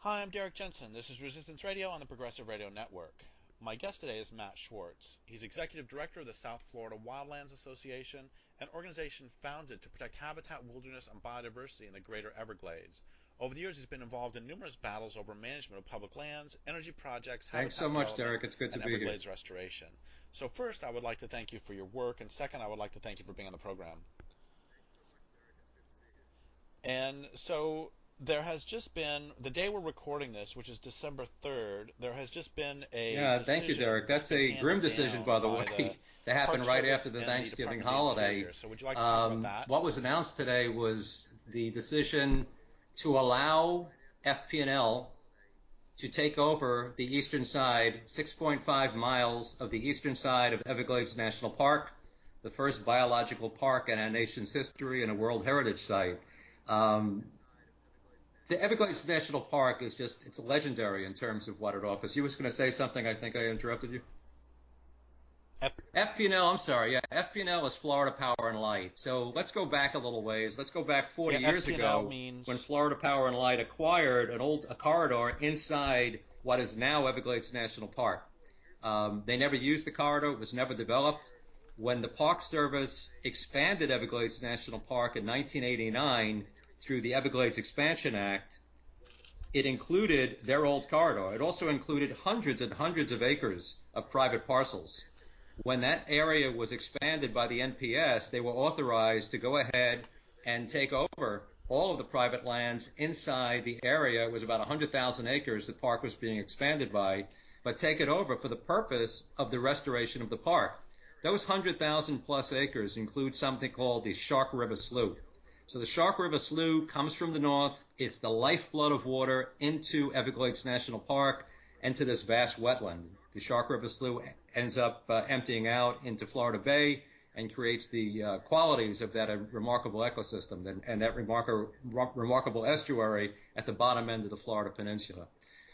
Hi, I'm Derrick Jensen. This is Resistance Radio on the Progressive Radio Network. My guest today is Matt Schwartz. He's Executive Director of the South Florida Wildlands Association, an organization founded to protect habitat, wilderness, and biodiversity in the Greater Everglades. Over the years, he's been involved in numerous battles over management of public lands, energy projects, Thanks so habitat much, development, Derek. It's good to and be here. Everglades restoration. So first, I would like to thank you for your work, and second, I would like to thank you for being on the program. And so there has just been, the day we're recording this, which is December 3rd, there has just been a Yeah, thank you, decision Derek. that's That's been a grim handed decision, down by the by the way, to happen Park right Service after the and the Thanksgiving Department of the holiday. Interior. So would you like to talk about that? What was announced today was the decision to allow FP&L to take over the eastern side, 6.5 miles of the eastern side of Everglades National Park, the first biological park in our nation's history and a World Heritage Site. Um, the Everglades National Park is just, it's legendary in terms of what it offers. You was going to say something, I think I interrupted you. F- FP&L, I'm sorry, yeah, FP&L is Florida Power and Light. So let's go back a little ways. Let's go back 40 yeah, years FP&L ago when means, Florida Power and Light acquired a corridor inside what is now Everglades National Park. They never used the corridor. It was never developed. When the Park Service expanded Everglades National Park in 1989 through the Everglades Expansion Act, it included their old corridor. It also included hundreds and hundreds of acres of private parcels. When that area was expanded by the NPS, they were authorized to go ahead and take over all of the private lands inside the area. It was about 100,000 acres the park was being expanded by, but take it over for the purpose of the restoration of the park. Those 100,000 plus acres include something called the Shark River Slough. So the Shark River Slough comes from the north. It's the lifeblood of water into Everglades National Park and to this vast wetland. The Shark River Slough ends up emptying out into Florida Bay and creates the qualities of that remarkable ecosystem and that remarkable estuary at the bottom end of the Florida Peninsula.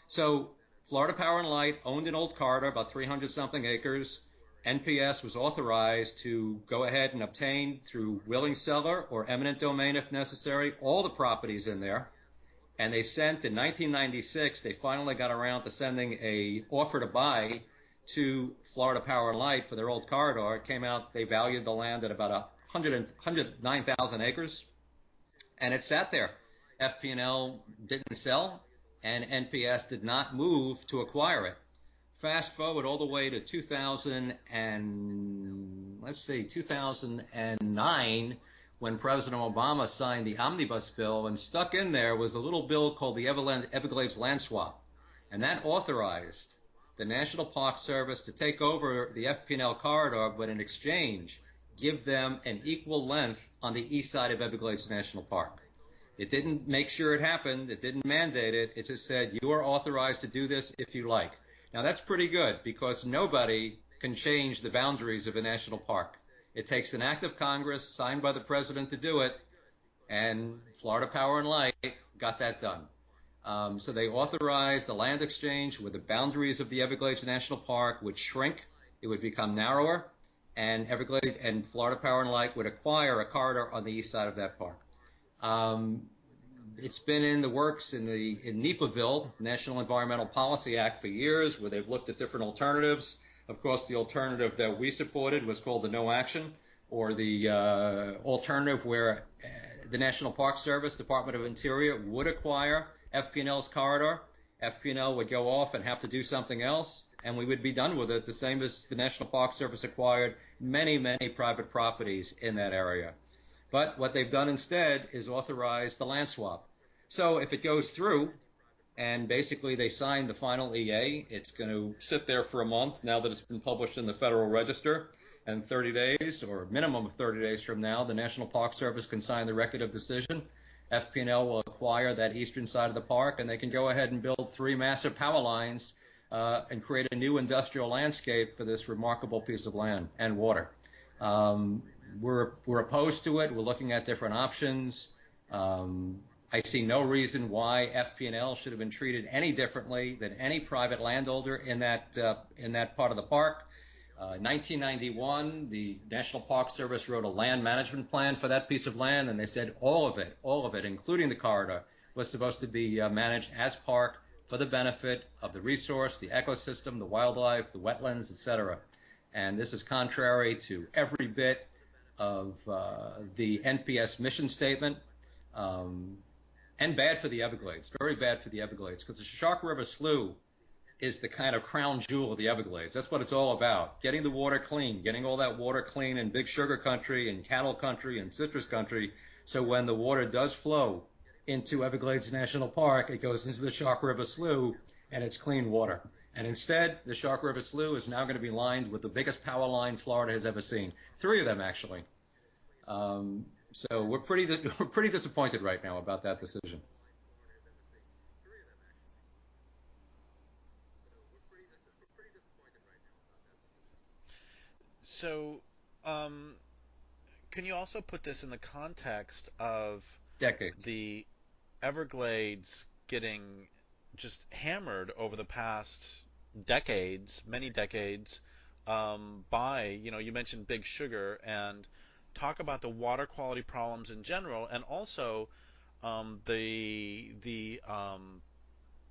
So Florida Power and Light owned an old corridor, about 300 something acres. NPS was authorized to go ahead and obtain through willing seller or eminent domain if necessary all the properties in there. And they sent in 1996, they finally got around to sending a offer to buy to Florida Power and Light for their old corridor. It came out, they valued the land at about 109,000 acres, and it sat there. FP&L didn't sell, and NPS did not move to acquire it. Fast forward all the way to 2009, when President Obama signed the omnibus bill, and stuck in there was a little bill called the Everglades Land Swap. And that authorized the National Park Service to take over the FP&L corridor, but in exchange, give them an equal length on the east side of Everglades National Park. It didn't make sure it happened. It didn't mandate it. It just said, you are authorized to do this if you like. Now, that's pretty good because nobody can change the boundaries of a national park. It takes an act of Congress signed by the president to do it, and Florida Power and Light got that done. So they authorized the land exchange where the boundaries of the Everglades National Park would shrink. It would become narrower, and Everglades and Florida Power and Light would acquire a corridor on the east side of that park. It's been in the works in NEPAville, National Environmental Policy Act, for years, where they've looked at different alternatives. Of course, the alternative that we supported was called the no action, or the alternative where the National Park Service, Department of Interior, would acquire FP&L's corridor. FP&L would go off and have to do something else, and we would be done with it, the same as the National Park Service acquired many, many private properties in that area. But what they've done instead is authorize the land swap. So if it goes through, and basically they sign the final EA, it's going to sit there for a month now that it's been published in the Federal Register, and 30 days, or a minimum of 30 days from now, the National Park Service can sign the record of decision. FP&L will acquire that eastern side of the park, and they can go ahead and build 3 massive power lines and create a new industrial landscape for this remarkable piece of land and water. We're opposed to it. We're looking at different options. I see no reason why FP&L should have been treated any differently than any private landholder in that part of the park. 1991, the National Park Service wrote a land management plan for that piece of land, and they said all of it, including the corridor, was supposed to be managed as park for the benefit of the resource, the ecosystem, the wildlife, the wetlands, etc. And this is contrary to every bit of the NPS mission statement, um, and bad for the Everglades, very bad for the Everglades, because the Shark River Slough is the kind of crown jewel of the Everglades. That's what it's all about, getting the water clean, getting all that water clean in big sugar country and cattle country and citrus country, so when the water does flow into Everglades National Park, it goes into the Shark River Slough, and it's clean water. And instead, the Shark River Slough is now going to be lined with the biggest power line Florida has ever seen. 3 of them, actually. So we're pretty disappointed right now about that decision. So, um, can you also put this in the context of Decades. the Everglades getting just hammered over the past decades, many decades, by, you mentioned Big Sugar, and talk about the water quality problems in general, and also the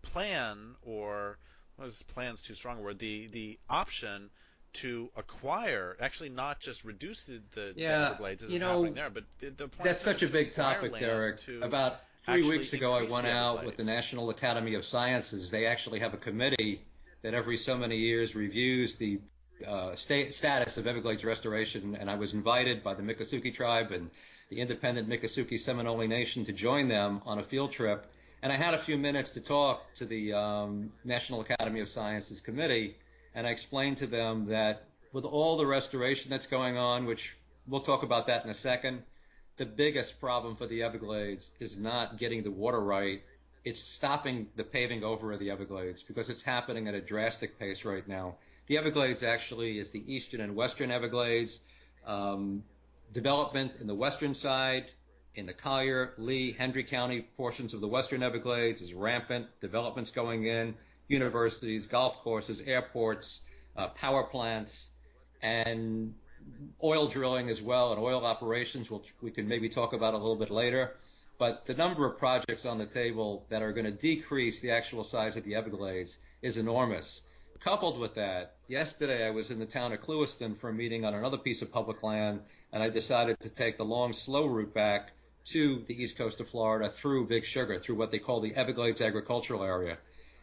plan, or what is plan's too strong a word, the option to acquire, actually not just reduce the Yeah, Everglades as you is happening know, there, but the plan that's says such a to big acquire topic, land Derek. to About three actually weeks ago, I increase went the out with the Everglades. National Academy of Sciences. They actually have a committee that every so many years reviews the status of Everglades restoration, and I was invited by the Miccosukee tribe and the independent Miccosukee Seminole Nation to join them on a field trip. And I had a few minutes to talk to the National Academy of Sciences committee, and I explained to them that with all the restoration that's going on, which we'll talk about that in a second, the biggest problem for the Everglades is not getting the water right. It's stopping the paving over of the Everglades because it's happening at a drastic pace right now. The Everglades actually is the eastern and western Everglades. Um, Development in the western side, in the Collier, Lee, Hendry County portions of the western Everglades is rampant. Developments going in, universities, golf courses, airports, power plants, and oil drilling as well, and oil operations, which we can maybe talk about a little bit later. But the number of projects on the table that are going to decrease the actual size of the Everglades is enormous. Coupled with that, yesterday I was in the town of Clewiston for a meeting on another piece of public land, and I decided to take the long, slow route back to the east coast of Florida through Big Sugar, through what they call the Everglades agricultural area.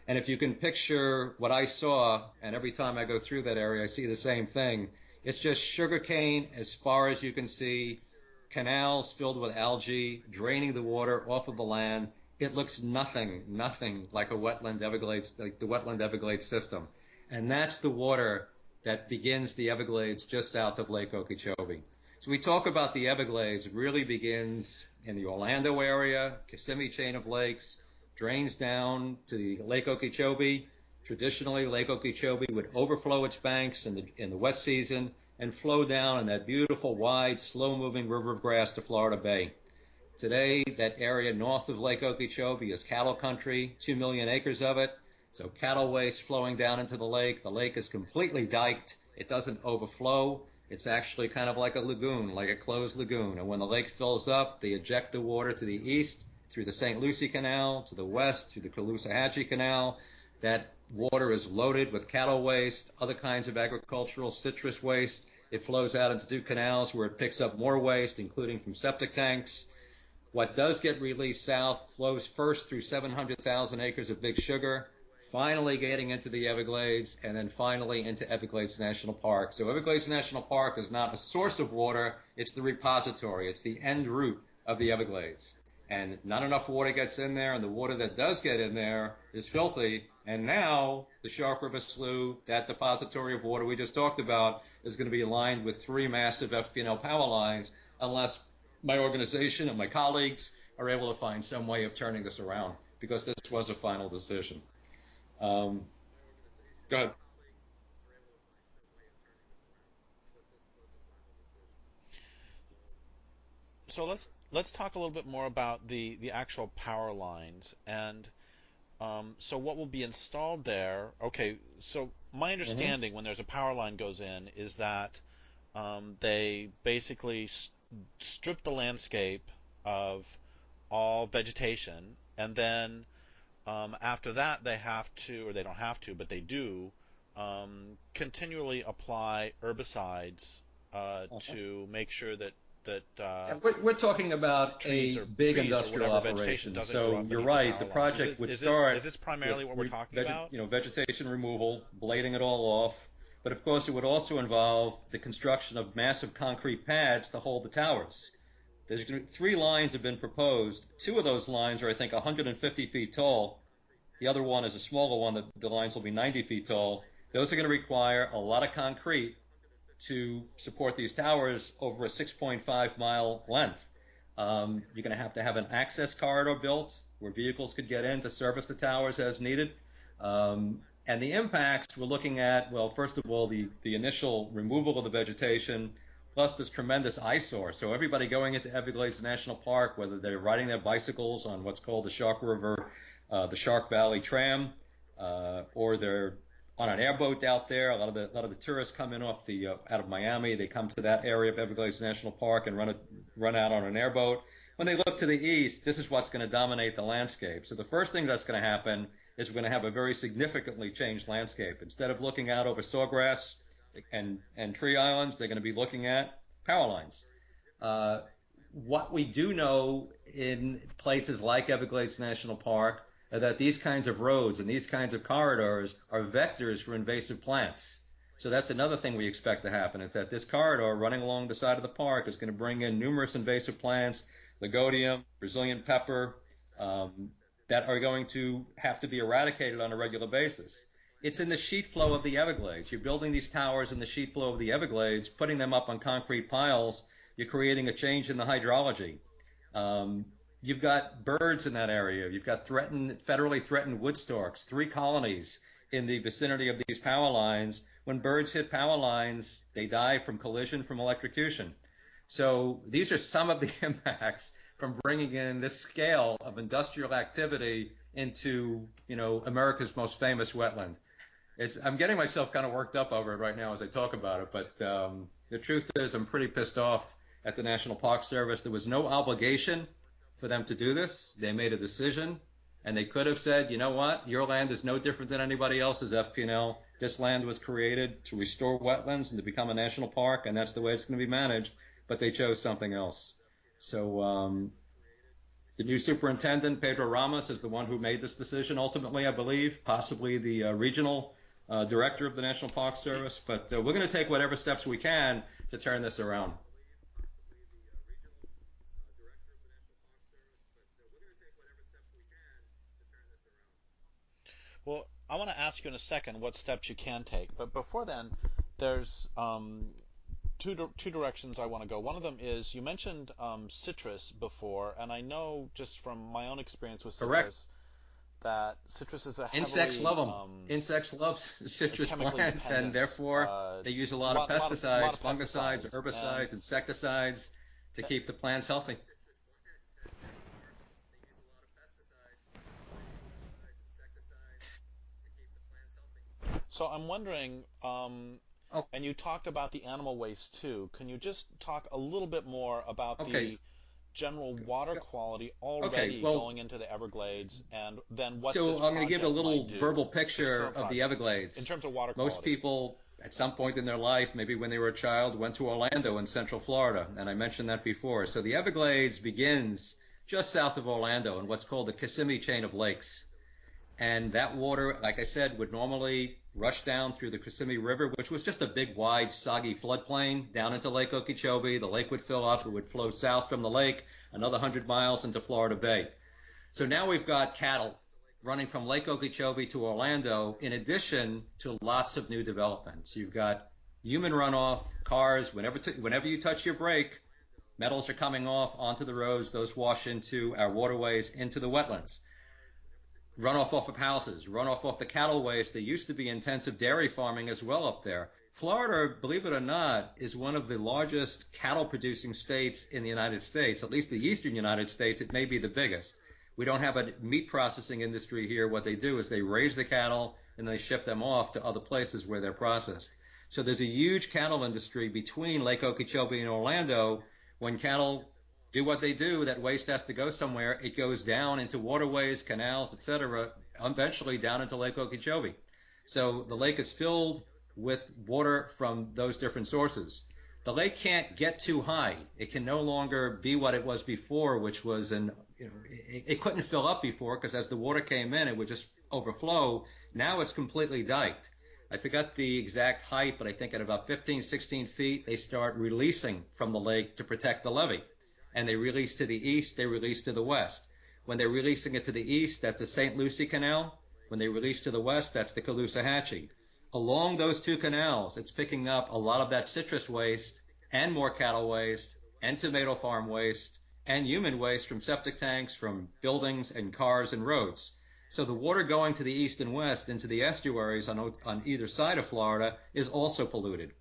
And if you can picture what I saw, and every time I go through that area, I see the same thing. It's just sugarcane as far as you can see, canals filled with algae, draining the water off of the land. It looks nothing like a wetland Everglades, like the wetland Everglades system. And that's the water that begins the Everglades just south of Lake Okeechobee. So we talk about the Everglades, it really begins in the Orlando area, Kissimmee chain of lakes, drains down to the Lake Okeechobee. Traditionally, Lake Okeechobee would overflow its banks in the wet season and flow down in that beautiful, wide, slow-moving river of grass to Florida Bay. Today, that area north of Lake Okeechobee is cattle country, 2 million acres of it. So cattle waste flowing down into the lake. The lake is completely diked. It doesn't overflow. It's actually kind of like a lagoon, like a closed lagoon. And when the lake fills up, they eject the water to the east through the St. Lucie Canal, to the west through the Caloosahatchee Canal. That water is loaded with cattle waste, other kinds of agricultural citrus waste. It flows out into 2 canals where it picks up more waste, including from septic tanks. What does get released south flows first through 700,000 acres of Big Sugar, finally getting into the Everglades, and then finally into Everglades National Park. So Everglades National Park is not a source of water, it's the repository, it's the end route of the Everglades. And not enough water gets in there, and the water that does get in there is filthy. And now the Shark River Slough, that depository of water we just talked about, is going to be lined with 3 massive FP&L power lines unless my organization and my colleagues are able to find some way of turning this around, because this was a final decision. Um, Go ahead. So let's talk a little bit more about the actual power lines, and so what will be installed there. Okay, so my Mm-hmm. understanding when there's a power line goes in is that they basically strip the landscape of all vegetation, and then after that they have to, or they don't have to, but they do continually apply herbicides to make sure that We're talking about trees a or big trees or industrial whatever vegetation operation. doesn't grow So up you're beneath the right. The power lines. project would Is this start primarily what we're talking about? vegetation removal, blading it all off. But of course, it would also involve the construction of massive concrete pads to hold the towers. There's three lines have been proposed. Two of those lines are, I think, 150 feet tall. The other one is a smaller one. The lines will be 90 feet tall. Those are going to require a lot of concrete to support these towers over a 6.5-mile length. You're going to have an access corridor built where vehicles could get in to service the towers as needed. And the impacts we're looking at, well, first of all, the initial removal of the vegetation, plus this tremendous eyesore. So everybody going into Everglades National Park, whether they're riding their bicycles on what's called the Shark River, the Shark Valley Tram, or they're on an airboat out there. A lot of the tourists come in off the out of Miami. They come to that area of Everglades National Park and run out on an airboat. When they look to the east, this is what's going to dominate the landscape. So the first thing that's going to happen is we're going to have a very significantly changed landscape. Instead of looking out over sawgrass and tree islands, they're going to be looking at power lines. What we do know in places like Everglades National Park that these kinds of roads and these kinds of corridors are vectors for invasive plants. So that's another thing we expect to happen, is that this corridor running along the side of the park is going to bring in numerous invasive plants, lagodium, Brazilian pepper, that are going to have to be eradicated on a regular basis. It's in the sheet flow of the Everglades. You're building these towers in the sheet flow of the Everglades, putting them up on concrete piles. You're creating a change in the hydrology. You've got birds in that area. You've got federally threatened wood storks, 3 colonies in the vicinity of these power lines. When birds hit power lines, they die from collision, from electrocution. So these are some of the impacts from bringing in this scale of industrial activity into, America's most famous wetland. I'm getting myself kind of worked up over it right now as I talk about it, but the truth is I'm pretty pissed off at the National Park Service. There was no obligation for them to do this. They made a decision, and they could have said, you know what, your land is no different than anybody else's, FPNL. This land was created to restore wetlands and to become a national park, and that's the way it's going to be managed, but they chose something else. So the new superintendent, Pedro Ramos, is the one who made this decision ultimately, I believe, possibly the regional director of the National Park Service, but we're going to take whatever steps we can to turn this around. Well, I want to ask you in a second what steps you can take, but before then, there's two directions I want to go. One of them is you mentioned citrus before, and I know just from my own experience with citrus. Correct. That citrus is a heavily Insects love them. Insects love citrus plants, and therefore they use a lot of pesticides, fungicides, herbicides, insecticides to keep the plants healthy. So I'm wondering, Oh, and you talked about the animal waste too. Can you just talk a little bit more about okay. the general water quality Okay. already Well, going into the Everglades, and then what so this I'm going to give a project little might do, verbal this picture current of the project, in Everglades. terms of water Most quality? people, at some point in their life, maybe when they were a child, went to Orlando in Central Florida, and I mentioned that before. So the Everglades begins just south of Orlando in what's called the Kissimmee chain of lakes. And that water, like I said, would normally rush down through the Kissimmee River, which was just a big, wide, soggy floodplain down into Lake Okeechobee. The lake would fill up. It would flow south from the lake another 100 miles into Florida Bay. So now we've got cattle running from Lake Okeechobee to Orlando, in addition to lots of new developments. You've got human runoff, cars. Whenever you touch your brake, metals are coming off onto the roads. Those wash into our waterways, into the wetlands. Runoff off of houses, runoff off the cattle waste. There used to be intensive dairy farming as well up there. Florida, believe it or not, is one of the largest cattle producing states in the United States, at least the eastern United States. It may be the biggest. We don't have a meat processing industry here. What they do is they raise the cattle and they ship them off to other places where they're processed. So there's a huge cattle industry between Lake Okeechobee and Orlando. When cattle do what they do, that waste has to go somewhere. It goes down into waterways, canals, etc., eventually down into Lake Okeechobee. So the lake is filled with water from those different sources. The lake can't get too high. It can no longer be what it was before, which was it couldn't fill up before because as the water came in, it would just overflow. Now it's completely diked. I forgot the exact height, but I think at about 15, 16 feet, they start releasing from the lake to protect the levee. And they release to the east, they release to the west. When they're releasing it to the east, that's the St. Lucie Canal. When they release to the west, that's the Caloosahatchee. Along those two canals, it's picking up a lot of that citrus waste and more cattle waste and tomato farm waste and human waste from septic tanks, from buildings and cars and roads. So the water going to the east and west into the estuaries on either side of Florida is also polluted.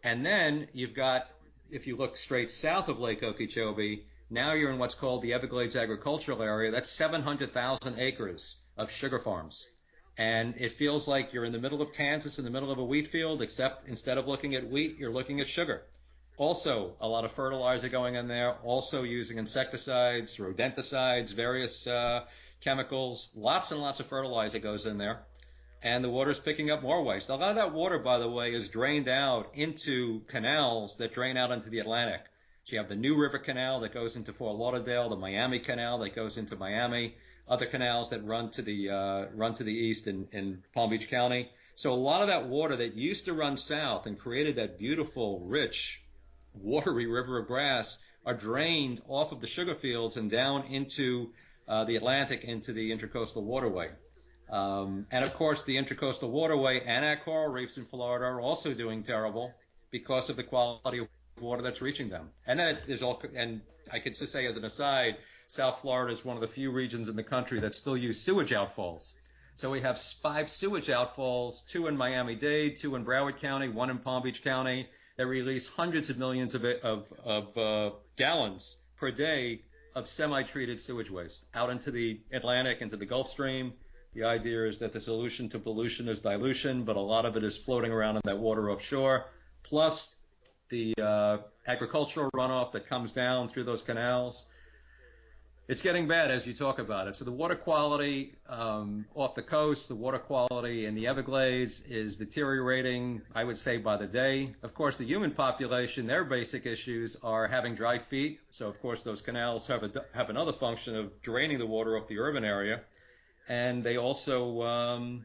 And then you've got, if you look straight south of Lake Okeechobee, now you're in what's called the Everglades agricultural area. That's 700,000 acres of sugar farms. And it feels like you're in the middle of Kansas, in the middle of a wheat field, except instead of looking at wheat, you're looking at sugar. Also, a lot of fertilizer going in there, also using insecticides, rodenticides, various chemicals. Lots and lots of fertilizer goes in there. And the water's picking up more waste. A lot of that water, by the way, is drained out into canals that drain out into the Atlantic. So you have the New River Canal that goes into Fort Lauderdale, the Miami Canal that goes into Miami, other canals that run to the east in Palm Beach County. So a lot of that water that used to run south and created that beautiful, rich, watery river of grass are drained off of the sugar fields and down into the Atlantic, into the Intracoastal Waterway. And of course, the Intracoastal Waterway and our coral reefs in Florida are also doing terrible because of the quality of water that's reaching them. And then and I could just say as an aside, South Florida is one of the few regions in the country that still use sewage outfalls. So we have 5 sewage outfalls, 2 in Miami-Dade, 2 in Broward County, 1 in Palm Beach County, that release hundreds of millions of gallons per day of semi-treated sewage waste out into the Atlantic, into the Gulf Stream. The idea is that the solution to pollution is dilution, but a lot of it is floating around in that water offshore, plus the agricultural runoff that comes down through those canals. It's getting bad as you talk about it. So the water quality off the coast, the water quality in the Everglades is deteriorating, I would say, by the day. Of course, the human population, their basic issues are having dry feet. So, of course, those canals have another function of draining the water off the urban area. And they also,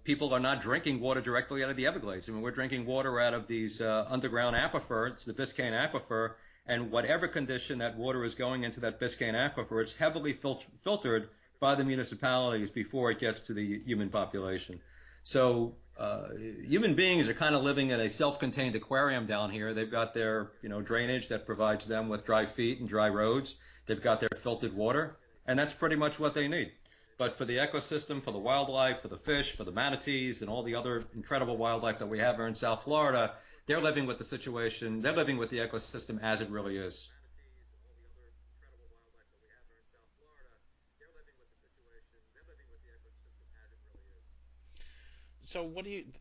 people are not drinking water directly out of the Everglades. I mean, we're drinking water out of these underground aquifers, the Biscayne Aquifer, and whatever condition that water is going into that Biscayne Aquifer, it's heavily filtered by the municipalities before it gets to the human population. So human beings are kind of living in a self-contained aquarium down here. They've got their drainage that provides them with dry feet and dry roads. They've got their filtered water, and that's pretty much what they need. But for the ecosystem, for the wildlife, for the fish, for the manatees, and all the other incredible wildlife that we have here in South Florida, they're living with the situation, they're living with the ecosystem as it really is. So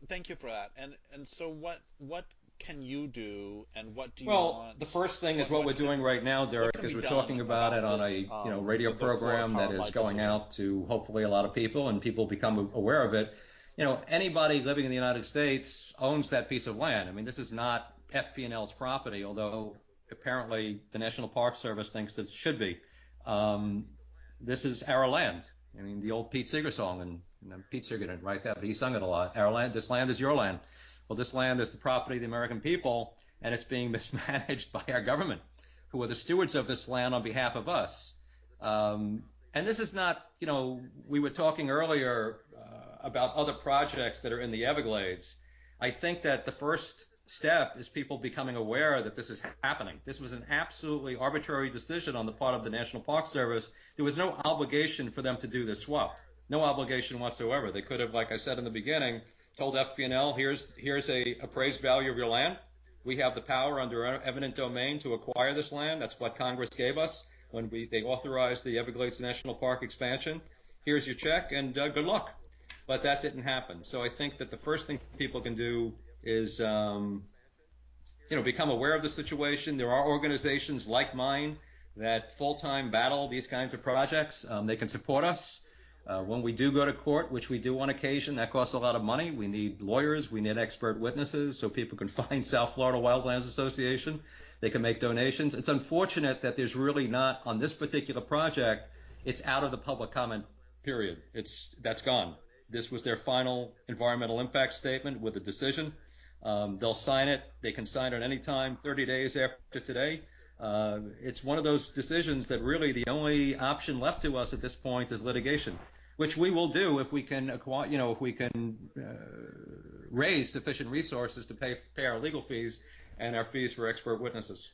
thank you for that. And so what can you do, and what do you Well, want? the first thing is what we're doing right now, Derek, is we're talking about it on a radio program that is going out to hopefully a lot of people, and people become aware of it. Anybody living in the United States owns that piece of land. I mean, this is not FP&L's property, although apparently the National Park Service thinks it should be. This is our land. I mean, the old Pete Seeger song, and Pete Seeger didn't write that, but he sung it a lot. Our land, this land is your land. Well, this land is the property of the American people, and it's being mismanaged by our government, who are the stewards of this land on behalf of us. And this is not, we were talking earlier about other projects that are in the Everglades. I think that the first step is people becoming aware that this is happening. This was an absolutely arbitrary decision on the part of the National Park Service. There was no obligation for them to do this swap. No obligation whatsoever. They could have, like I said in the beginning, told FP&L, here's a appraised value of your land. We have the power under eminent domain to acquire this land. That's what Congress gave us when they authorized the Everglades National Park expansion. Here's your check, and good luck. But that didn't happen. So I think that the first thing people can do is become aware of the situation. There are organizations like mine that full-time battle these kinds of projects. They can support us. When we do go to court, which we do on occasion, that costs a lot of money. We need lawyers. We need expert witnesses so people can find South Florida Wildlands Association. They can make donations. It's unfortunate that there's really not, on this particular project, it's out of the public comment period. That's gone. This was their final environmental impact statement with a decision. They'll sign it. They can sign it any time, 30 days after today. It's one of those decisions that really the only option left to us at this point is litigation, which we will do if we can acquire, if we can raise sufficient resources to pay our legal fees and our fees for expert witnesses.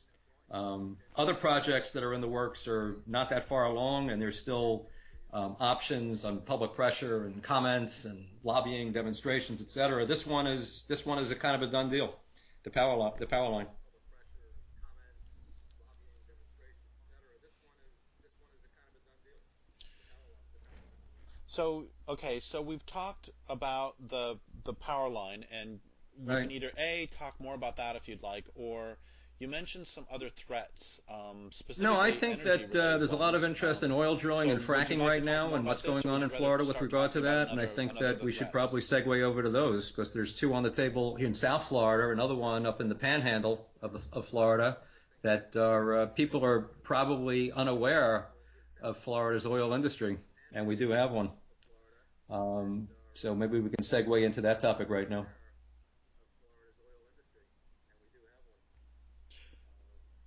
Other projects that are in the works are not that far along, and there's still options on public pressure and comments and lobbying, demonstrations, etc. This one is a kind of a done deal. The power line. So, okay, so we've talked about the power line, and you Right. can either A, talk more about that if you'd like, or you mentioned some other threats, No, I specifically think that energy-related there's a lot of ones. interest in oil drilling So and would you fracking like right to talk now more and what's about this, going or on would in you rather Florida with start regard to talking about that. And I think another that we should threats? probably segue over to those because there's two on the table here in South Florida, another one up in the panhandle of Florida that people are probably unaware of Florida's oil industry, and we do have one. So maybe we can segue into that topic right now.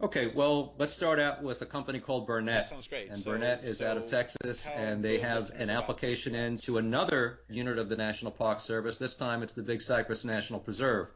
Okay, well, let's start out with a company called That Burnett. sounds great. And So, Burnett is out of Texas, tell and they the have listeners an about these application in threats. to another unit of the National Park Service. This time it's the Big Cypress National Preserve.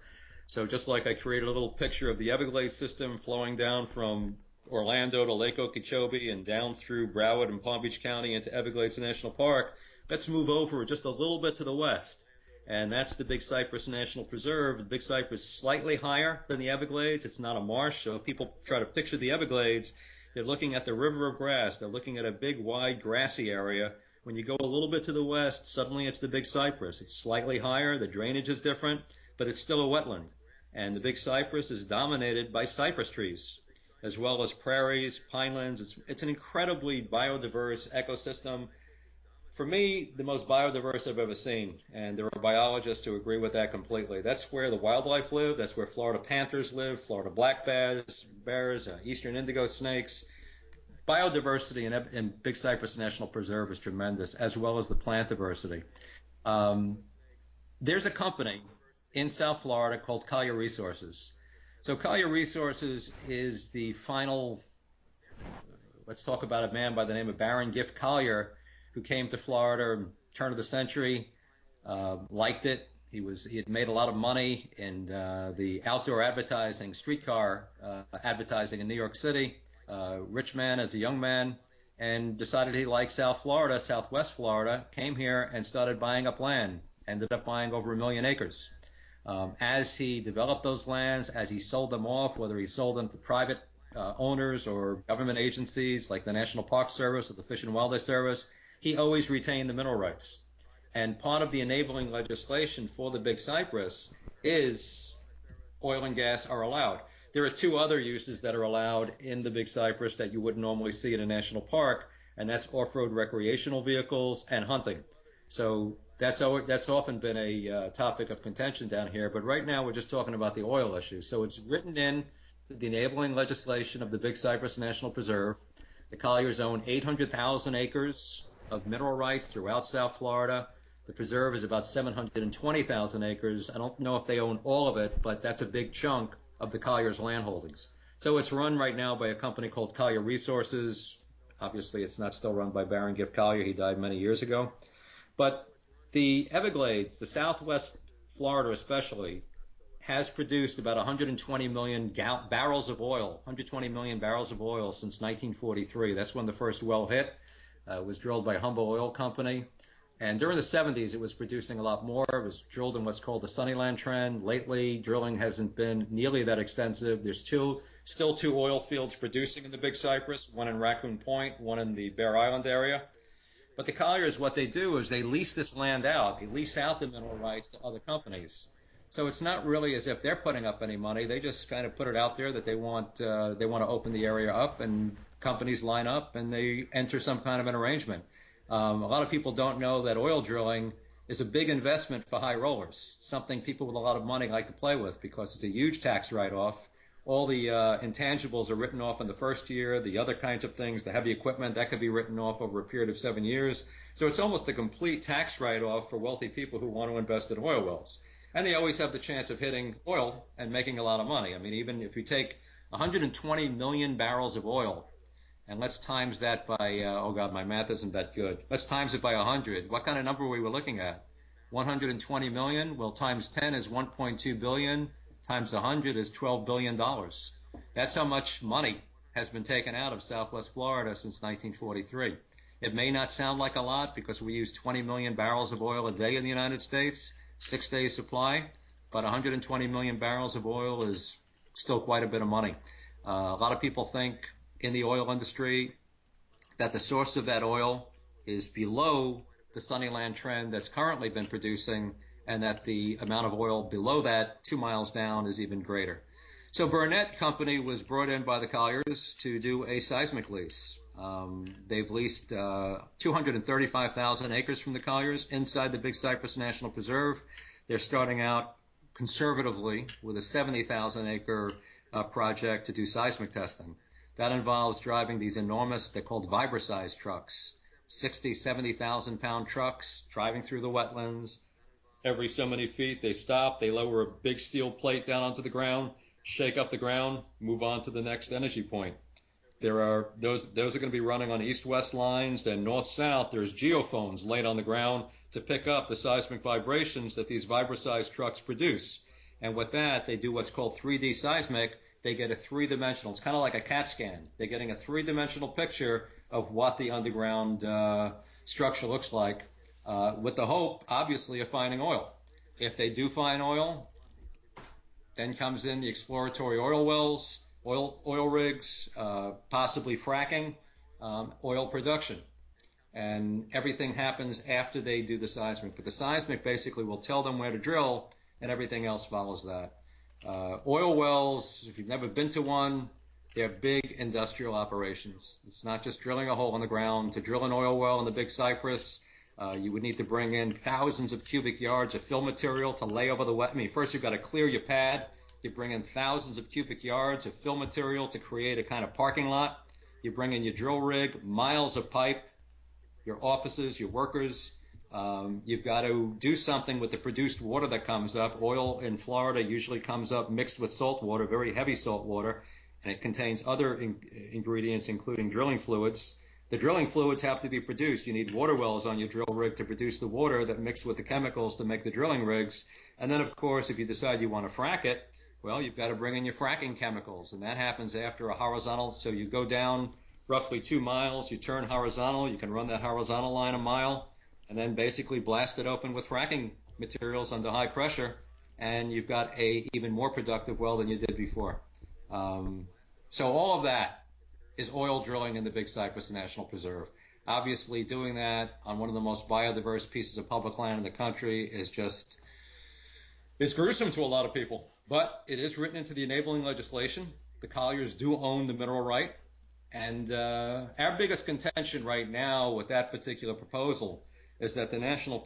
So just like I created a little picture of the Everglades system flowing down from Orlando to Lake Okeechobee and down through Broward and Palm Beach County into Everglades National Park, let's move over just a little bit to the west. And that's the Big Cypress National Preserve. The Big Cypress is slightly higher than the Everglades. It's not a marsh, so if people try to picture the Everglades, they're looking at the river of grass. They're looking at a big, wide, grassy area. When you go a little bit to the west, suddenly it's the Big Cypress. It's slightly higher. The drainage is different, but it's still a wetland. And the Big Cypress is dominated by cypress trees, as well as prairies, pinelands. It's an incredibly biodiverse ecosystem. For me, the most biodiverse I've ever seen, and there are biologists who agree with that completely. That's where the wildlife live. That's where Florida panthers live, Florida black bears, eastern indigo snakes. Biodiversity in Big Cypress National Preserve is tremendous, as well as the plant diversity. There's a company in South Florida called Collier Resources. So Collier Resources is the final, let's talk about a man by the name of Baron Gift Collier, who came to Florida turn of the century, liked it. He had made a lot of money in the outdoor advertising, streetcar advertising in New York City. Rich man as a young man, and decided he liked South Florida, Southwest Florida, came here and started buying up land. Ended up buying over 1 million acres. As he developed those lands, as he sold them off, whether he sold them to private owners or government agencies like the National Park Service or the Fish and Wildlife Service, he always retained the mineral rights. And part of the enabling legislation for the Big Cypress is oil and gas are allowed. There are two other uses that are allowed in the Big Cypress that you wouldn't normally see in a national park, and that's off-road recreational vehicles and hunting. So that's often been a topic of contention down here, but right now we're just talking about the oil issue. So it's written in the enabling legislation of the Big Cypress National Preserve. The Colliers own 800,000 acres of mineral rights throughout South Florida. The preserve is about 720,000 acres. I don't know if they own all of it, but that's a big chunk of the Colliers' land holdings. So it's run right now by a company called Collier Resources. Obviously, it's not still run by Baron Gift Collier. He died many years ago. But the Everglades, the Southwest Florida especially, has produced about 120 million barrels of oil, 120 million barrels of oil since 1943. That's when the first well hit. It was drilled by Humble Oil Company. And during the 70s, it was producing a lot more. It was drilled in what's called the Sunnyland Trend. Lately, drilling hasn't been nearly that extensive. There's still two oil fields producing in the Big Cypress, one in Raccoon Point, one in the Bear Island area. But the Colliers, what they do is they lease this land out. They lease out the mineral rights to other companies. So it's not really as if they're putting up any money. They just kind of put it out there that they want to open the area up, and companies line up and they enter some kind of an arrangement. A lot of people don't know that oil drilling is a big investment for high rollers, something people with a lot of money like to play with because it's a huge tax write-off. All the intangibles are written off in the first year. The other kinds of things, the heavy equipment, that could be written off over a period of 7 years. So it's almost a complete tax write-off for wealthy people who want to invest in oil wells. And they always have the chance of hitting oil and making a lot of money. I mean, even if you take 120 million barrels of oil, and let's times that by, oh God, my math isn't that good. Let's times it by 100. What kind of number were we looking at? 120 million? Well, times 10 is 1.2 billion. Times 100 is $12 billion. That's how much money has been taken out of Southwest Florida since 1943. It may not sound like a lot because we use 20 million barrels of oil a day in the United States, 6 days supply, but 120 million barrels of oil is still quite a bit of money. A lot of people think in the oil industry that the source of that oil is below the Sunnyland trend that's currently been producing, and that the amount of oil below that 2 miles down is even greater. So Burnett Company was brought in by the Colliers to do a seismic lease. They've leased 235,000 acres from the Colliers inside the Big Cypress National Preserve. They're starting out conservatively with a 70,000 acre project to do seismic testing. That involves driving these enormous, they're called vibra-sized trucks, 60, 70,000 pound trucks driving through the wetlands. Every so many feet, they stop, they lower a big steel plate down onto the ground, shake up the ground, move on to the next energy point. There are those are going to be running on east-west lines, then north-south. There's geophones laid on the ground to pick up the seismic vibrations that these vibra-sized trucks produce. And with that, they do what's called 3D seismic. They get a three-dimensional, it's kind of like a CAT scan. They're getting a three-dimensional picture of what the underground structure looks like, with the hope, obviously, of finding oil. If they do find oil, then comes in the exploratory oil wells, oil rigs, possibly fracking, oil production. And everything happens after they do the seismic. But the seismic basically will tell them where to drill, and everything else follows that. Oil wells, if you've never been to one, they're big industrial operations. It's not just drilling a hole in the ground. To drill an oil well in the Big Cypress, you would need to bring in thousands of cubic yards of fill material to lay over the wet. I mean, first you've got to clear your pad. You bring in thousands of cubic yards of fill material to create a kind of parking lot. You bring in your drill rig, miles of pipe, your offices, your workers. You've got to do something with the produced water that comes up. Oil in Florida usually comes up mixed with salt water, very heavy salt water, and it contains other ingredients, including drilling fluids. The drilling fluids have to be produced. You need water wells on your drill rig to produce the water that mix with the chemicals to make the drilling rigs. And then, of course, if you decide you want to frack it, well, you've got to bring in your fracking chemicals, and that happens after a horizontal. So you go down roughly 2 miles, you turn horizontal, you can run that horizontal line a mile, and then basically blast it open with fracking materials under high pressure, and you've got a even more productive well than you did before. So all of that is oil drilling in the Big Cypress National Preserve. Obviously, doing that on one of the most biodiverse pieces of public land in the country is just, it's gruesome to a lot of people, but it is written into the enabling legislation. The Colliers do own the mineral right, and our biggest contention right now with that particular proposal is that the National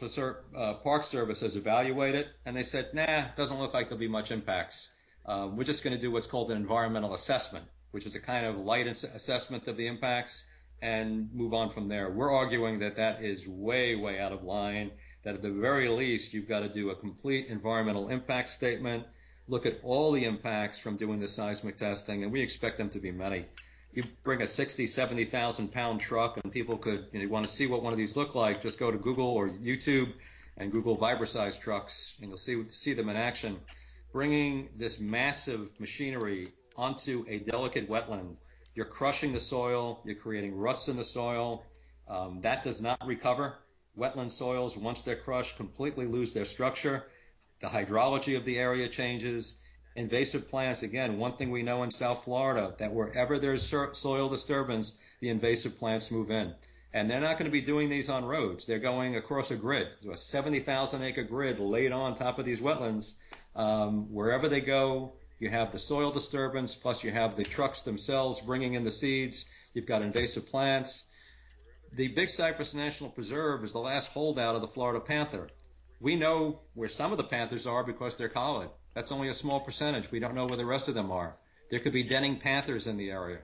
Park Service has evaluated, and they said, nah, doesn't look like there'll be much impacts. We're just going to do what's called an environmental assessment, which is a kind of light assessment of the impacts, and move on from there. We're arguing that that is way, way out of line, that at the very least, you've got to do a complete environmental impact statement, look at all the impacts from doing the seismic testing, and we expect them to be many. You bring a 60, 70,000 pound truck, and people could, you want to see what one of these look like, just go to Google or YouTube and Google vibra-sized trucks, and you'll see them in action. Bringing this massive machinery onto a delicate wetland, you're crushing the soil, you're creating ruts in the soil. That does not recover. Wetland soils, once they're crushed, completely lose their structure. The hydrology of the area changes. Invasive plants, again, one thing we know in South Florida, that wherever there's soil disturbance, the invasive plants move in. And they're not going to be doing these on roads. They're going across a grid, a 70,000 acre grid laid on top of these wetlands. Wherever they go, you have the soil disturbance, plus you have the trucks themselves bringing in the seeds. You've got invasive plants. The Big Cypress National Preserve is the last holdout of the Florida panther. We know where some of the panthers are because they're collared. That's only a small percentage. We don't know where the rest of them are. There could be denning panthers in the area.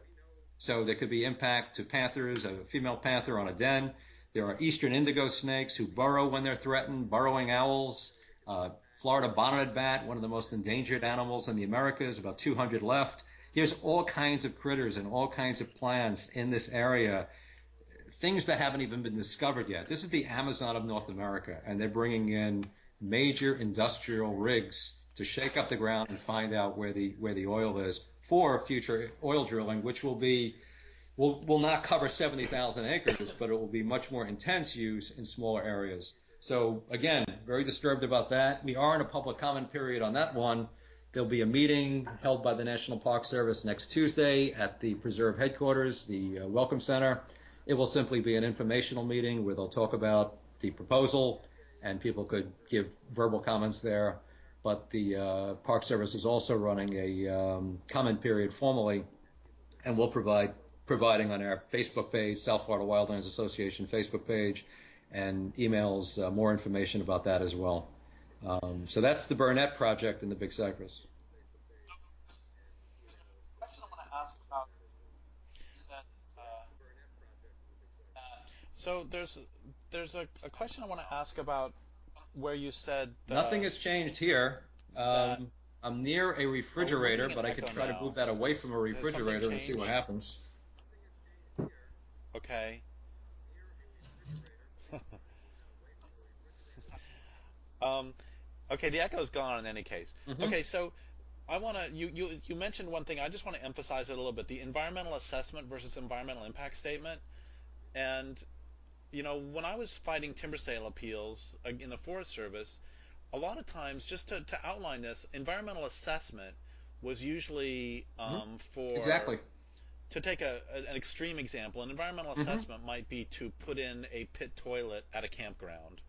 So there could be impact to panthers, a female panther on a den. There are eastern indigo snakes who burrow when they're threatened, burrowing owls, Florida bonneted bat, one of the most endangered animals in the Americas, about 200 left. There's all kinds of critters and all kinds of plants in this area, things that haven't even been discovered yet. This is the Amazon of North America, and they're bringing in major industrial rigs to shake up the ground and find out where the oil is for future oil drilling, which will not cover 70,000 acres, but it will be much more intense use in smaller areas. So again, very disturbed about that. We are in a public comment period on that one. There'll be a meeting held by the National Park Service next Tuesday at the preserve headquarters, the Welcome Center. It will simply be an informational meeting where they'll talk about the proposal and people could give verbal comments there. But the Park Service is also running a comment period formally, and we'll providing on our Facebook page, South Florida Wildlands Association Facebook page, and emails more information about that as well. So that's the Burnett project in the Big Cypress. So there's a question I want to ask about where you said nothing has changed here. I'm near a refrigerator, but I could try to move that away from a refrigerator and see what happens. Okay. Okay, the echo's gone in any case. Mm-hmm. Okay, so I want to you mentioned one thing. I just want to emphasize it a little bit: the environmental assessment versus environmental impact statement. And when I was fighting timber sale appeals in the Forest Service, a lot of times, just to outline this, environmental assessment was usually for exactly. To take an extreme example, an environmental assessment might be to put in a pit toilet at a campground,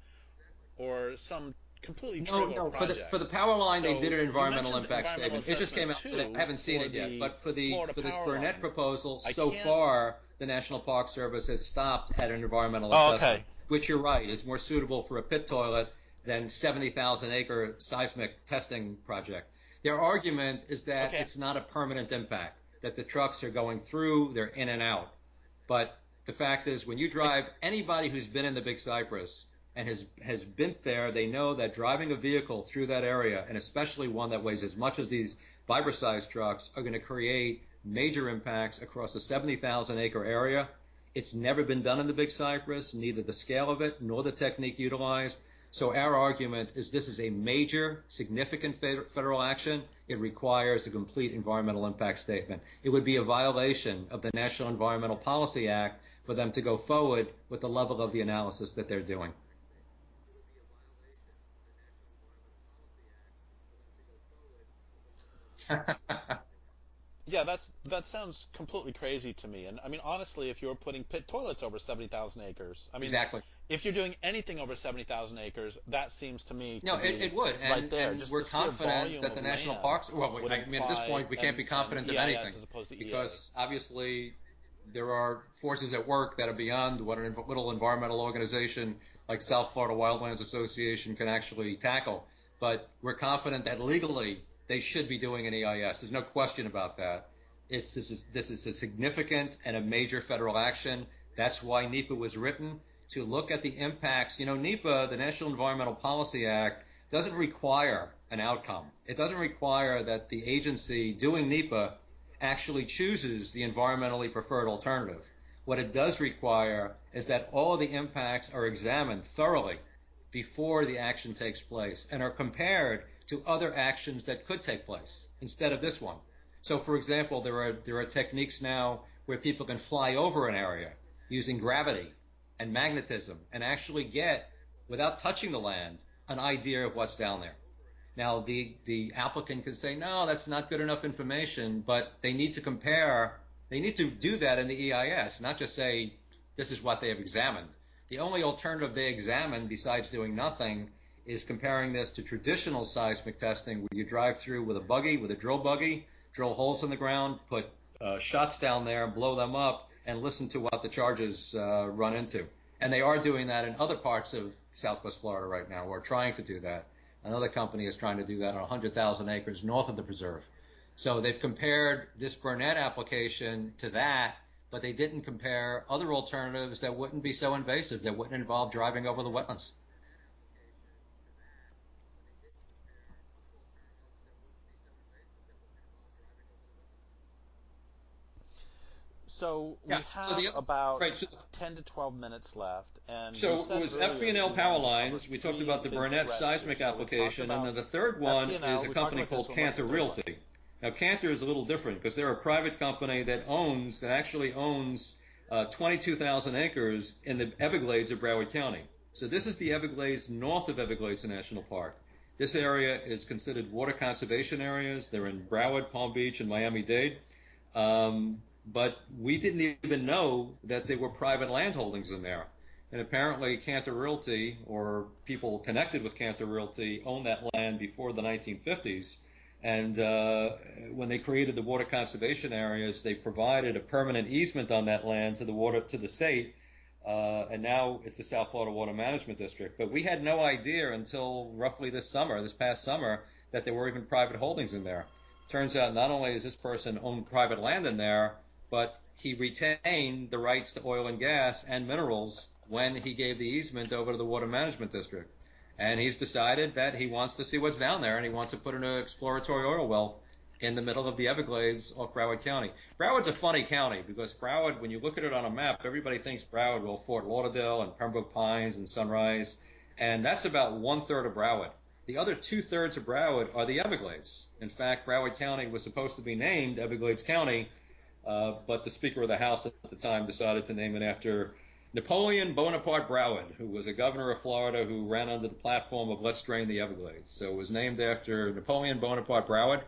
or some completely trivial project. For the power line, they did an environmental impact statement. It just came out today. I haven't seen it yet. But for this Burnett proposal, so far, the National Park Service has stopped at an environmental assessment, which you're right is more suitable for a pit toilet than 70,000 acre seismic testing project. Their argument is that it's not a permanent impact, that the trucks are going through, they're in and out. But the fact is, when you drive, anybody who's been in the Big Cypress and has been there, they know that driving a vehicle through that area, and especially one that weighs as much as these fiber-sized trucks, are going to create major impacts across a 70,000 acre area. It's never been done in the Big Cypress, neither the scale of it nor the technique utilized. So our argument is this is a major, significant federal action. It requires a complete environmental impact statement. It would be a violation of the National Environmental Policy Act for them to go forward with the level of the analysis that they're doing. Yeah, that sounds completely crazy to me. And I mean, honestly, if you were putting pit toilets over 70,000 acres, I mean, exactly. If you're doing anything over 70,000 acres, that seems to me to be it would. And, right there. And we're confident that the national parks. Well, I mean, at this point, we can't be confident of anything because obviously there are forces at work that are beyond what a little environmental organization like South Florida Wildlands Association can actually tackle. But we're confident that legally they should be doing an EIS. There's no question about that. This is a significant and a major federal action. That's why NEPA was written, to look at the impacts. NEPA, the National Environmental Policy Act, doesn't require an outcome. It doesn't require that the agency doing NEPA actually chooses the environmentally preferred alternative. What it does require is that all of the impacts are examined thoroughly before the action takes place and are compared to other actions that could take place instead of this one. So, for example, there are techniques now where people can fly over an area using gravity and magnetism and actually get, without touching the land, an idea of what's down there. Now, the applicant can say, no, that's not good enough information, but they need to compare. They need to do that in the EIS, not just say this is what they have examined. The only alternative they examine, besides doing nothing, is comparing this to traditional seismic testing, where you drive through with a buggy, with a drill buggy, drill holes in the ground, put shots down there, blow them up, and listen to what the charges run into. And they are doing that in other parts of Southwest Florida right now, or trying to do that. Another company is trying to do that on 100,000 acres north of the preserve. So they've compared this Burnett application to that, but they didn't compare other alternatives that wouldn't be so invasive, that wouldn't involve driving over the wetlands. So we Yeah. So have the other, about right. So 10 to 12 minutes left, and you So it said was earlier that FP&L we power wanted to cover lines. We talked three about the big Burnett threats here. seismic So we talked application, and about then the third one is FP&L. a We talked company about this called one. What's the Cantor third one? Realty. Now, Cantor is a little different because they're a private company that actually owns 22,000 acres in the Everglades of Broward County. So this is the Everglades north of Everglades National Park. This area is considered water conservation areas. They're in Broward, Palm Beach, and Miami-Dade. But we didn't even know that there were private land holdings in there. And apparently Cantor Realty, or people connected with Cantor Realty, owned that land before the 1950s. And when they created the water conservation areas, they provided a permanent easement on that land to the state. And now it's the South Florida Water Management District. But we had no idea until roughly this past summer, that there were even private holdings in there. Turns out not only does this person own private land in there, but he retained the rights to oil and gas and minerals when he gave the easement over to the Water Management District. And he's decided that he wants to see what's down there, and he wants to put an exploratory oil well in the middle of the Everglades off Broward County. Broward's a funny county because Broward, when you look at it on a map, everybody thinks Broward, well, Fort Lauderdale and Pembroke Pines and Sunrise, and that's about 1/3 of Broward. The other 2/3 of Broward are the Everglades. In fact, Broward County was supposed to be named Everglades County, but the Speaker of the House at the time decided to name it after Napoleon Bonaparte Broward, who was a governor of Florida who ran under the platform of let's drain the Everglades. So it was named after Napoleon Bonaparte Broward,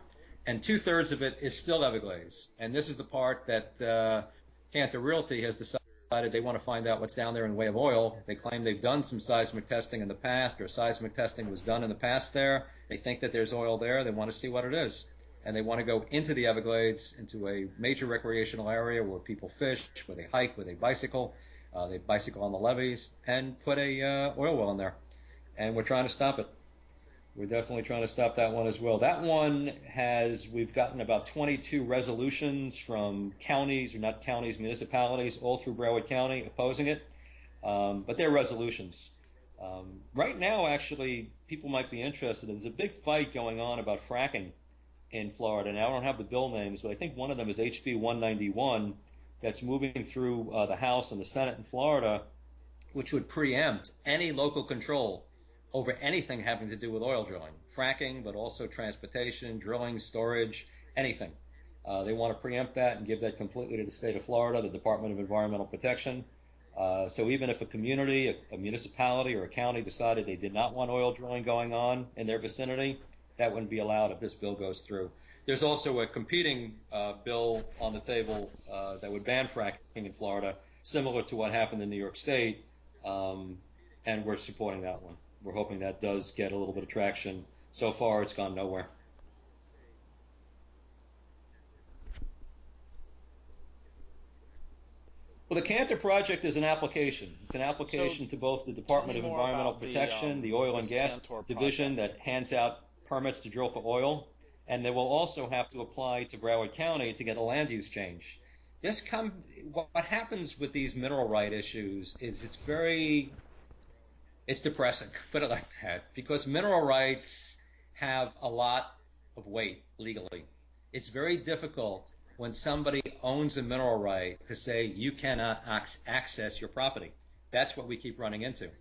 and 2/3 of it is still Everglades. And this is the part that Cantor Realty has decided they want to find out what's down there in the way of oil. They claim they've done some seismic testing in the past, or seismic testing was done in the past there. They think that there's oil there. They want to see what it is. And they want to go into the Everglades, into a major recreational area where people fish, where they hike, where they bicycle. They bicycle on the levees, and put a oil well in there. And we're trying to stop it. We're definitely trying to stop that one as well. That one we've gotten about 22 resolutions from counties, or not counties, municipalities, all through Broward County opposing it. But they're resolutions. Right now, actually, people might be interested. There's a big fight going on about fracking in Florida. Now, I don't have the bill names, but I think one of them is HB 191 that's moving through the House and the Senate in Florida, which would preempt any local control over anything having to do with oil drilling, fracking, but also transportation, drilling, storage, anything. They want to preempt that and give that completely to the state of Florida, the Department of Environmental Protection. So even if a community, a municipality, or a county decided they did not want oil drilling going on in their vicinity, that wouldn't be allowed if this bill goes through. There's also a competing bill on the table that would ban fracking in Florida, similar to what happened in New York State, and we're supporting that one. We're hoping that does get a little bit of traction. So far, it's gone nowhere. Well, the Cantor project is an application. It's an So application to both the tell Department me of more Environmental about Protection, the Oil and this Gas Cantor Division project. that hands out permits to drill for oil, and they will also have to apply to Broward County to get a land use change. What happens with these mineral right issues is it's depressing, put it like that, because mineral rights have a lot of weight legally. It's very difficult when somebody owns a mineral right to say you cannot access your property. That's what we keep running into.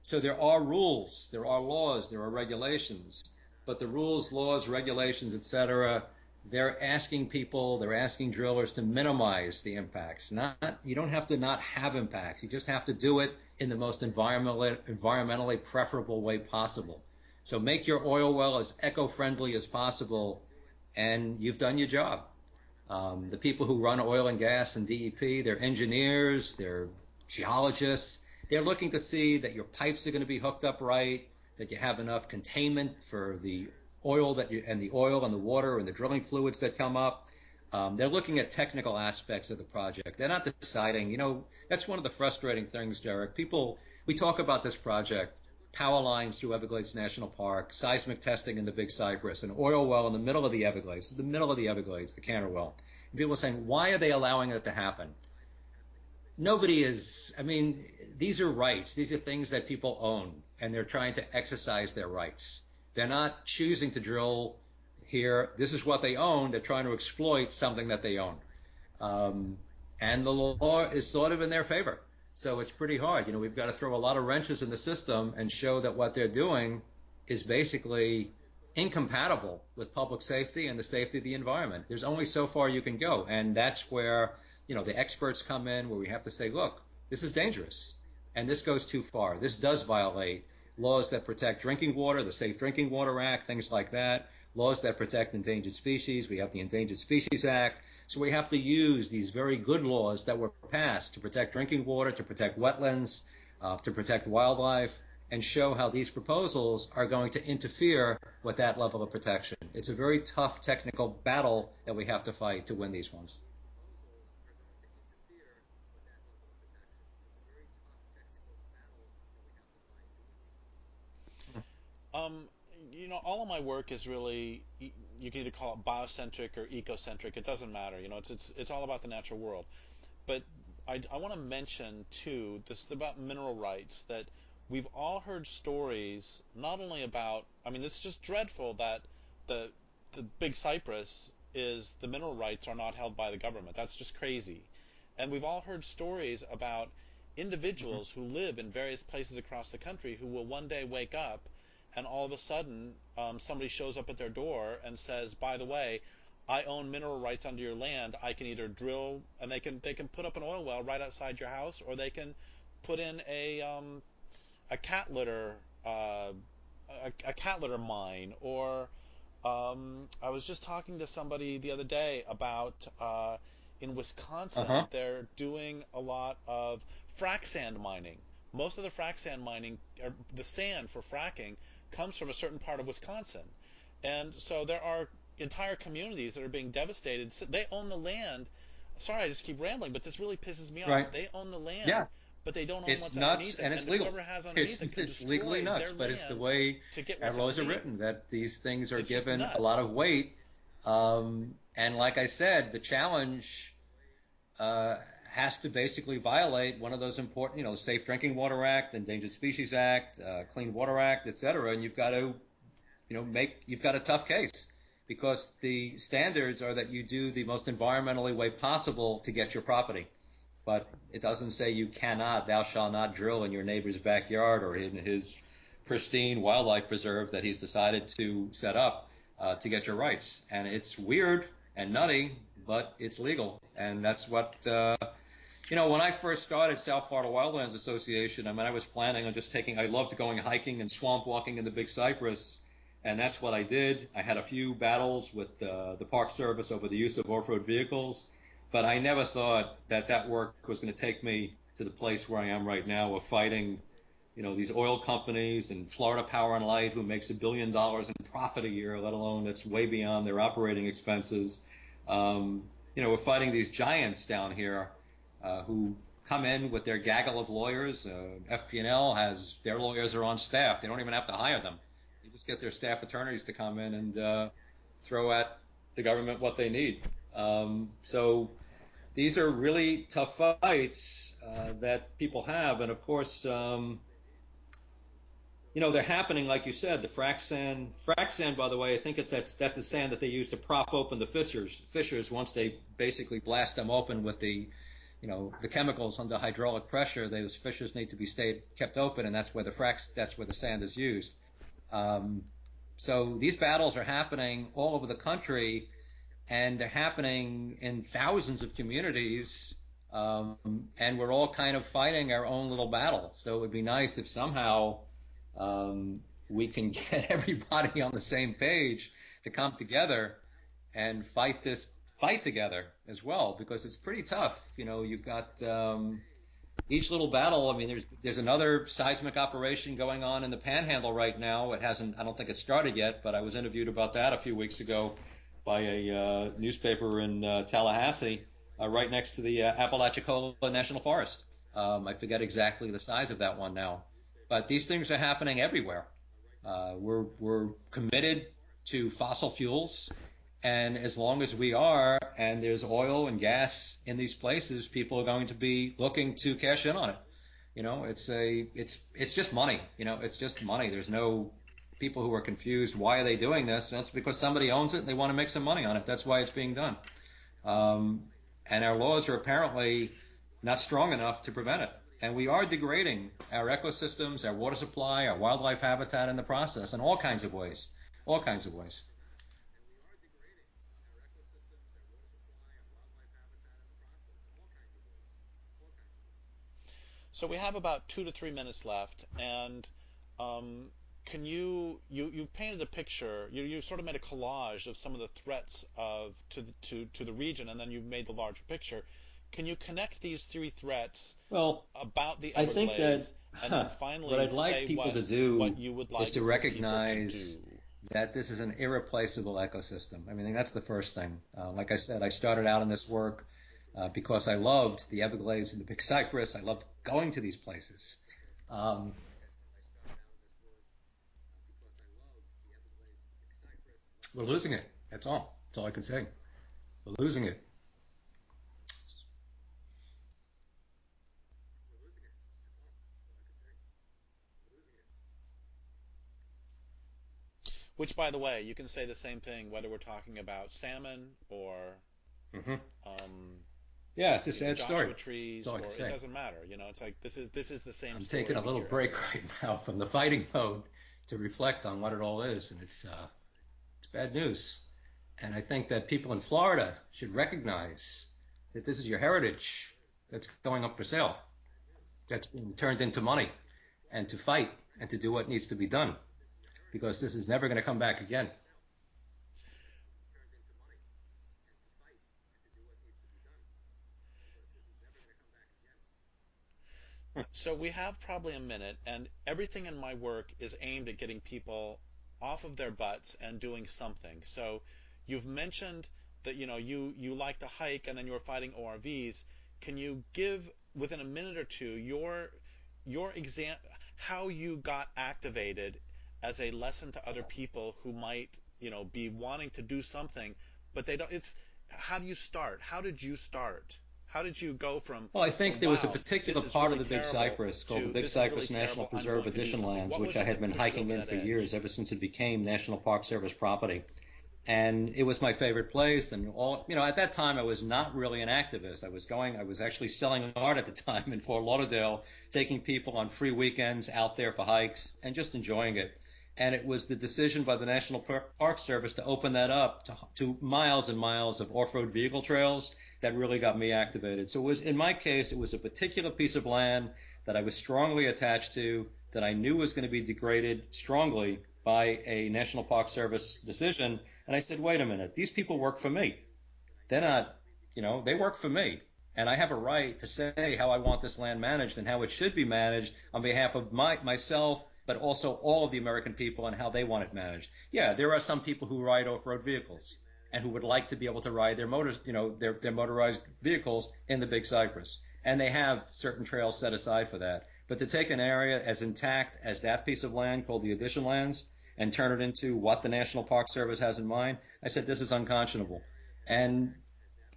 So there are rules, there are laws, there are regulations, but the rules, laws, regulations, etc., they're asking drillers to minimize the impacts. You don't have to not have impacts. You just have to do it in the most environmentally preferable way possible. So make your oil well as eco-friendly as possible, and you've done your job. The people who run oil and gas and DEP, they're engineers, they're geologists. They're looking to see that your pipes are going to be hooked up right, that you have enough containment for the oil and the oil and the water and the drilling fluids that come up. They're looking at technical aspects of the project. They're not deciding, that's one of the frustrating things, Derek. We talk about this project, power lines through Everglades National Park, seismic testing in the Big Cypress, an oil well in the middle of the Everglades, the Canner well. And people are saying, why are they allowing it to happen? These are rights. These are things that people own, and they're trying to exercise their rights. They're not choosing to drill here. This is what they own. They're trying to exploit something that they own. And the law is sort of in their favor. So it's pretty hard. We've got to throw a lot of wrenches in the system and show that what they're doing is basically incompatible with public safety and the safety of the environment. There's only so far you can go. And that's where, the experts come in, where we have to say, look, this is dangerous. And this goes too far. This does violate laws that protect drinking water, the Safe Drinking Water Act, things like that. Laws that protect endangered species. We have the Endangered Species Act. So we have to use these very good laws that were passed to protect drinking water, to protect wetlands, to protect wildlife, and show how these proposals are going to interfere with that level of protection. It's a very tough technical battle that we have to fight to win these ones. All of my work is really, you can either call it biocentric or ecocentric. It doesn't matter. It's all about the natural world. But I want to mention too, this is about mineral rights, that we've all heard stories not only about. It's just dreadful that the Big Cypress is the mineral rights are not held by the government. That's just crazy. And we've all heard stories about individuals who live in various places across the country who will one day wake up and all of a sudden somebody shows up at their door and says, by the way, I own mineral rights under your land. I can either drill, and they can put up an oil well right outside your house, or they can put in a cat litter a cat litter mine. Or I was just talking to somebody the other day about in Wisconsin, they're doing a lot of frac sand mining. Most of the frac sand mining, or the sand for fracking, comes from a certain part of Wisconsin. And so there are entire communities that are being devastated. So they own the land. Sorry, I just keep rambling, but this really pisses me off. Right. They own the land, yeah. but they don't own It's what's nuts, underneath it. and it's legal. Whoever has underneath it can It's legally nuts, but it's the way our laws are written, that these things are given a lot of weight. And like I said, the challenge has to basically violate one of those important, Safe Drinking Water Act, Endangered Species Act, Clean Water Act, et cetera. And you've got to, you've got a tough case, because the standards are that you do the most environmentally way possible to get your property. But it doesn't say thou shalt not drill in your neighbor's backyard or in his pristine wildlife preserve that he's decided to set up to get your rights. And it's weird and nutty, but it's legal. And that's what, when I first started South Florida Wildlands Association, I was planning on I loved going hiking and swamp walking in the Big Cypress. And that's what I did. I had a few battles with the Park Service over the use of off-road vehicles. But I never thought that work was going to take me to the place where I am right now of fighting, these oil companies and Florida Power and Light, who makes $1 billion in profit a year, let alone that's way beyond their operating expenses. We're fighting these giants down here who come in with their gaggle of lawyers. FP&L has their lawyers are on staff. They don't even have to hire them. They just get their staff attorneys to come in and throw at the government what they need. So these are really tough fights that people have, and of course, they're happening, like you said. The frac sand, by the way, I think that's the sand that they use to prop open the fissures once they basically blast them open with the chemicals under hydraulic pressure. Those fissures need to be kept open, and that's where the sand is used. So these battles are happening all over the country. And they're happening in thousands of communities, and we're all kind of fighting our own little battle. So it would be nice if somehow we can get everybody on the same page to come together and fight together as well, because it's pretty tough. You've got each little battle. I mean, there's another seismic operation going on in the Panhandle right now. It hasn't, I don't think it started yet, but I was interviewed about that a few weeks ago by a newspaper in Tallahassee, right next to the Apalachicola National Forest. I forget exactly the size of that one now, but these things are happening everywhere. We're committed to fossil fuels, and as long as we are, and there's oil and gas in these places, people are going to be looking to cash in on it. It's just money. It's just money. There's no people who are confused. Why are they doing this? That's because somebody owns it and they want to make some money on it. That's why it's being done. And our laws are apparently not strong enough to prevent it. And we are degrading our ecosystems, our water supply, our wildlife habitat in the process in all kinds of ways. All kinds of ways. So we have about 2 to 3 minutes left, and can you painted a picture? You sort of made a collage of some of the threats to the region, and then you made the larger picture. Can you connect these three threats Well, about the I think that Everglades, and then what finally I'd like say people to what do you would is like to people to recognize do? that this is an irreplaceable ecosystem. I mean, that's the first thing. Like I said, I started out in this work because I loved the Everglades and the Big Cypress. I loved going to these places. Um, we're losing it. That's all. That's all I can say. We're losing it. Which, by the way, you can say the same thing whether we're talking about salmon or Hmm. um, Yeah, it's a sad story. Joshua That's trees, all I can or it say. doesn't matter. It's like this is the same I'm taking a story little here break everywhere. right now from the fighting mode to reflect on what it all is, and it's bad news. And I think that people in Florida should recognize that this is your heritage that's going up for sale, that's being turned into money, and to fight and to do what needs to be done, because this is never going to come back again. So we have probably a minute, and everything in my work is aimed at getting people off of their butts and doing something. So you've mentioned that you like to hike, and then you were fighting ORVs. Can you give within a minute or two your exam how you got activated as a lesson to other people who might be wanting to do something, but they don't? It's how do you start? How did you start? How did you go from Well, I think there was a wow, particular this is part of really the Big terrible Cypress called the to Big this is really Cypress National terrible, I'm Preserve going to do Addition something? Lands, What which was I it had that been pushed you hiking over in that for edge? years, ever since it became National Park Service property. And it was my favorite place. And at that time, I was not really an activist. I was actually selling art at the time in Fort Lauderdale, taking people on free weekends out there for hikes and just enjoying it. And it was the decision by the National Park Service to open that up to miles and miles of off-road vehicle trails that really got me activated. So in my case, it was a particular piece of land that I was strongly attached to, that I knew was going to be degraded strongly by a National Park Service decision. And I said, wait a minute, these people work for me. They're not, they work for me. And I have a right to say how I want this land managed and how it should be managed on behalf of myself, but also all of the American people and how they want it managed. Yeah, there are some people who ride off-road vehicles and who would like to be able to ride their motors, their motorized vehicles in the Big Cypress. And they have certain trails set aside for that. But to take an area as intact as that piece of land called the Addition Lands and turn it into what the National Park Service has in mind, I said, this is unconscionable. And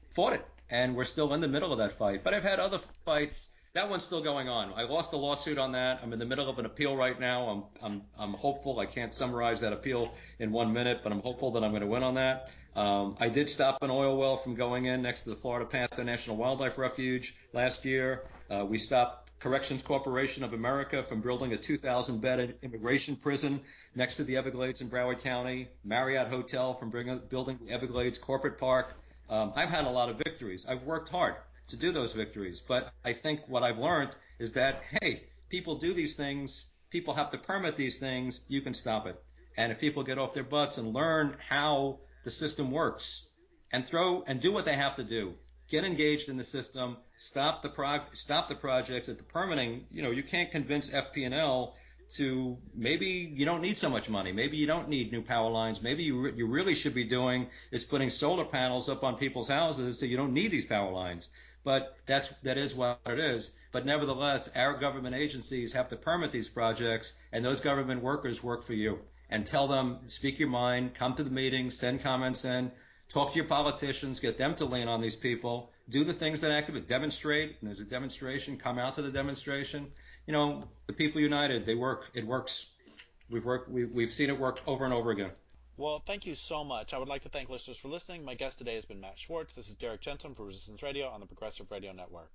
fought it. And we're still in the middle of that fight. But I've had other fights. That one's still going on. I lost a lawsuit on that. I'm in the middle of an appeal right now. I'm hopeful. I can't summarize that appeal in 1 minute, but I'm hopeful that I'm going to win on that. I did stop an oil well from going in next to the Florida Panther National Wildlife Refuge last year. We stopped Corrections Corporation of America from building a 2,000-bed immigration prison next to the Everglades in Broward County. Marriott Hotel from building the Everglades Corporate Park. I've had a lot of victories. I've worked hard to do those victories. But I think what I've learned is that, hey, people do these things. People have to permit these things. You can stop it. And if people get off their butts and learn how the system works and do what they have to do, get engaged in the system, stop the projects at the permitting. You can't convince FP&L to, maybe you don't need so much money. Maybe you don't need new power lines. Maybe you really should be doing is putting solar panels up on people's houses so you don't need these power lines. But that is what it is. But nevertheless, our government agencies have to permit these projects, and those government workers work for you. And tell them, speak your mind, come to the meetings, send comments in, talk to your politicians, get them to lean on these people, do the things that activate, demonstrate. And there's a demonstration, come out to the demonstration. The people united, they work. It works. We've seen it work over and over again. Well, thank you so much. I would like to thank listeners for listening. My guest today has been Matt Schwartz. This is Derrick Jensen for Resistance Radio on the Progressive Radio Network.